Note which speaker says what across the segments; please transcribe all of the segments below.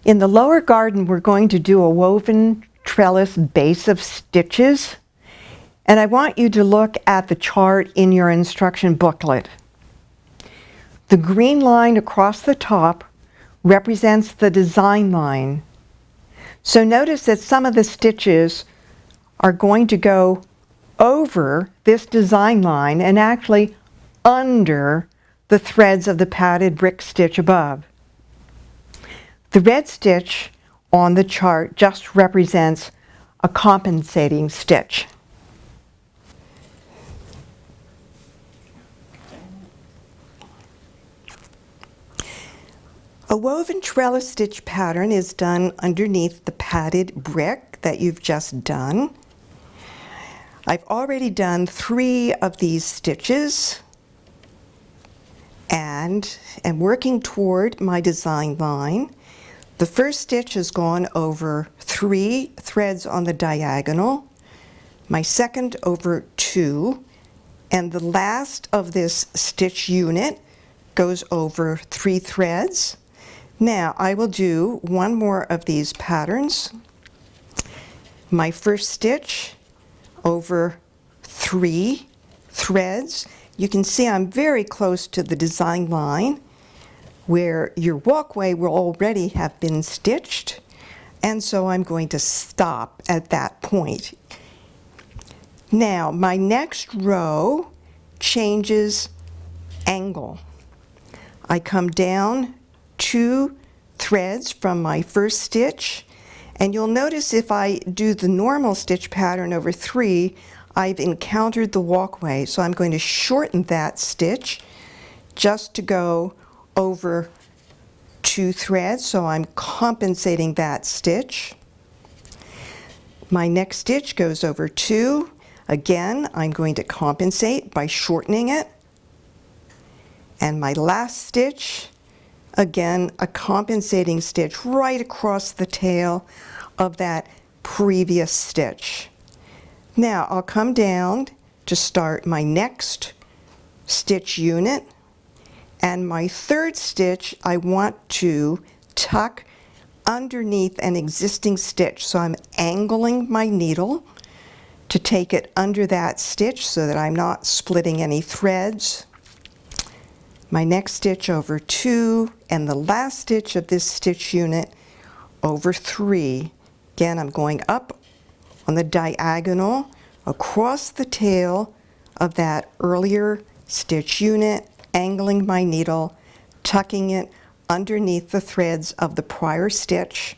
Speaker 1: In the lower garden, we're going to do a woven trellis base of stitches, and I want you to look at the chart in your instruction booklet. The green line across the top represents the design line. So notice that some of the stitches are going to go over this design line and actually under the threads of the padded brick stitch above. The red stitch on the chart just represents a compensating stitch. A woven trellis stitch pattern is done underneath the padded brick that you've just done. I've already done 3 of these stitches and am working toward my design line. The first stitch has gone over 3 threads on the diagonal, my second over 2, and the last of this stitch unit goes over 3 threads. Now I will do one more of these patterns. My first stitch over 3 threads. You can see I'm very close to the design line where your walkway will already have been stitched, and so I'm going to stop at that point. Now my next row changes angle. I come down 2 threads from my first stitch, and you'll notice if I do the normal stitch pattern over 3, I've encountered the walkway, so I'm going to shorten that stitch just to go over 2 threads, so I'm compensating that stitch. My next stitch goes over 2. Again, I'm going to compensate by shortening it. And my last stitch, again, a compensating stitch right across the tail of that previous stitch. Now I'll come down to start my next stitch unit, and my third stitch I want to tuck underneath an existing stitch, so I'm angling my needle to take it under that stitch so that I'm not splitting any threads. My next stitch over 2, and the last stitch of this stitch unit over 3. Again, I'm going up on the diagonal across the tail of that earlier stitch unit, angling my needle, tucking it underneath the threads of the prior stitch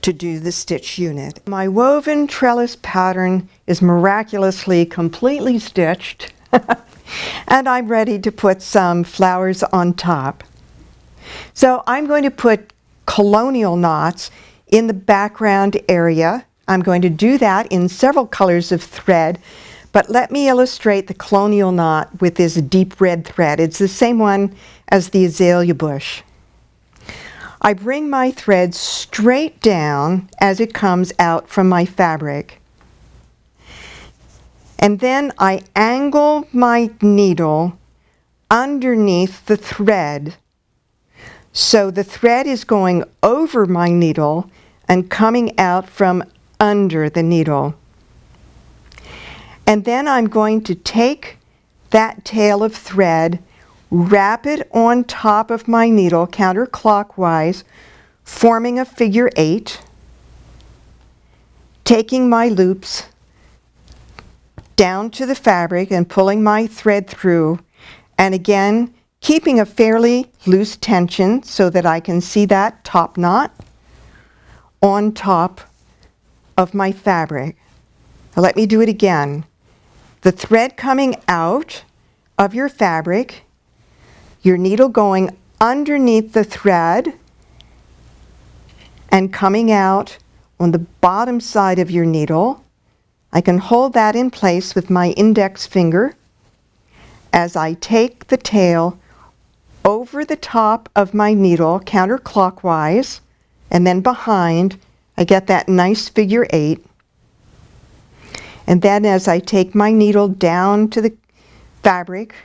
Speaker 1: to do the stitch unit. My woven trellis pattern is miraculously completely stitched and I'm ready to put some flowers on top. So I'm going to put colonial knots in the background area. I'm going to do that in several colors of thread, but let me illustrate the colonial knot with this deep red thread. It's the same one as the azalea bush. I bring my thread straight down as it comes out from my fabric. And then I angle my needle underneath the thread. So the thread is going over my needle and coming out from under the needle. And then I'm going to take that tail of thread, wrap it on top of my needle counterclockwise, forming a figure 8, taking my loops down to the fabric and pulling my thread through, and again keeping a fairly loose tension so that I can see that top knot on top of my fabric. Now let me do it again. The thread coming out of your fabric, your needle going underneath the thread and coming out on the bottom side of your needle. I can hold that in place with my index finger as I take the tail over the top of my needle counterclockwise, and then behind I get that nice figure 8. And then as I take my needle down to the fabric,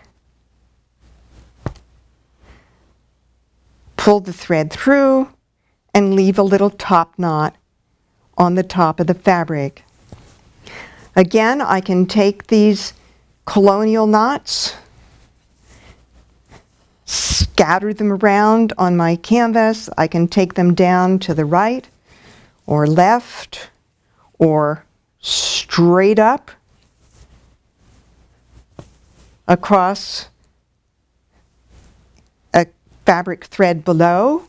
Speaker 1: pull the thread through, and leave a little top knot on the top of the fabric. Again, I can take these colonial knots, scatter them around on my canvas. I can take them down to the right or left or straight up across a fabric thread below,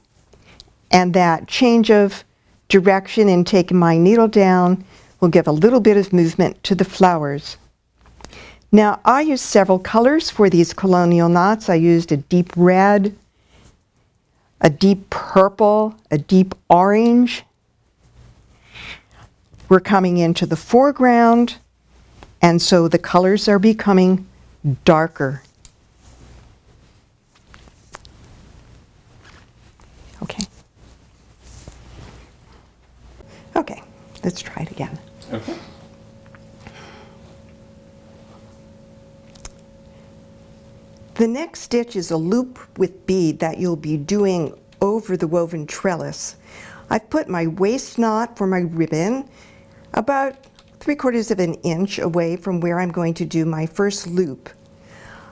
Speaker 1: and that change of direction in taking my needle down will give a little bit of movement to the flowers. Now, I used several colors for these colonial knots. I used a deep red, a deep purple, a deep orange. We're coming into the foreground, and so the colors are becoming darker. Okay, let's try it again.
Speaker 2: Okay.
Speaker 1: The next stitch is a loop with bead that you'll be doing over the woven trellis. I've put my waist knot for my ribbon about 3/4 of an inch away from where I'm going to do my first loop.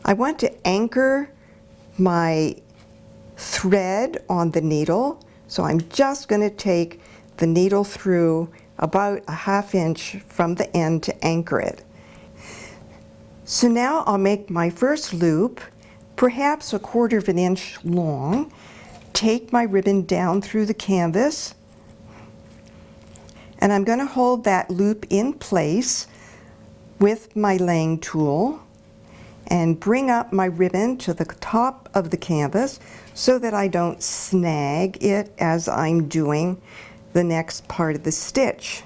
Speaker 1: I want to anchor my thread on the needle, so I'm just going to take the needle through about a 1/2 inch from the end to anchor it. So now I'll make my first loop, perhaps 1/4 of an inch long, take my ribbon down through the canvas, and I'm going to hold that loop in place with my laying tool and bring up my ribbon to the top of the canvas so that I don't snag it as I'm doing the next part of the stitch.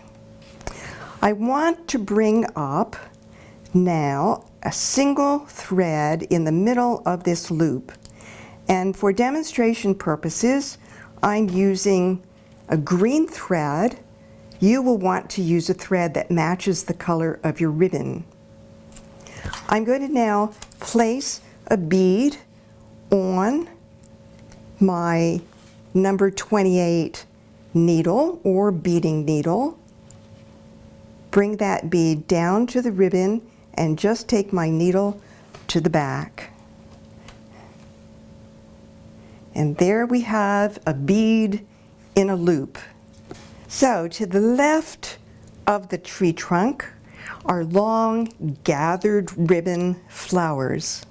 Speaker 1: I want to bring up now a single thread in the middle of this loop, and for demonstration purposes I'm using a green thread. You will want to use a thread that matches the color of your ribbon. I'm going to now place a bead on my number 28 needle or beading needle. Bring that bead down to the ribbon and just take my needle to the back. And there we have a bead in a loop. So to the left of the tree trunk are long gathered ribbon flowers.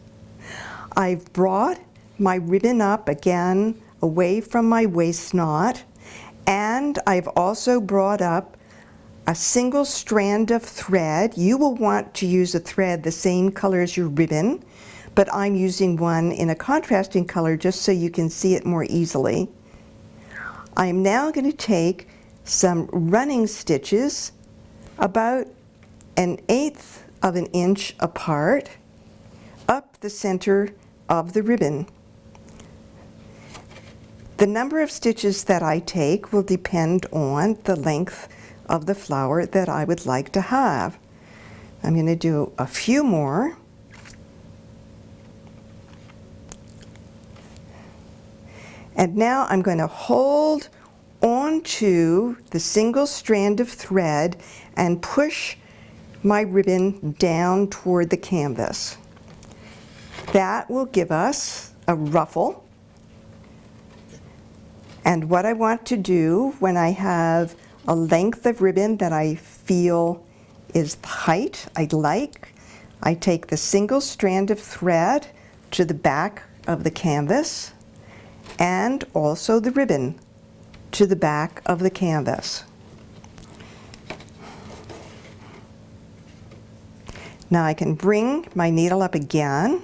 Speaker 1: I've brought my ribbon up again away from my waist knot, and I've also brought up a single strand of thread. You will want to use a thread the same color as your ribbon, but I'm using one in a contrasting color just so you can see it more easily. I'm now going to take some running stitches about 1/8 of an inch apart up the center of the ribbon. The number of stitches that I take will depend on the length of the flower that I would like to have. I'm going to do a few more. And now I'm going to hold onto the single strand of thread and push my ribbon down toward the canvas. That will give us a ruffle. And what I want to do when I have a length of ribbon that I feel is the height I'd like, I take the single strand of thread to the back of the canvas and also the ribbon to the back of the canvas. Now I can bring my needle up again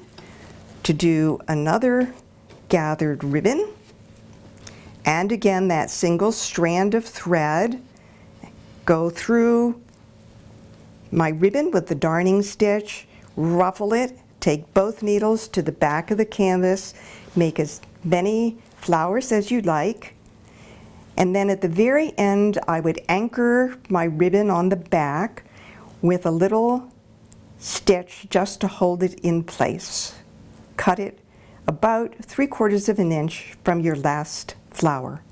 Speaker 1: to do another gathered ribbon, and again that single strand of thread, go through my ribbon with the darning stitch, ruffle it, take both needles to the back of the canvas, make as many flowers as you like, and then at the very end I would anchor my ribbon on the back with a little stitch just to hold it in place. Cut it about 3/4 of an inch from your last flower.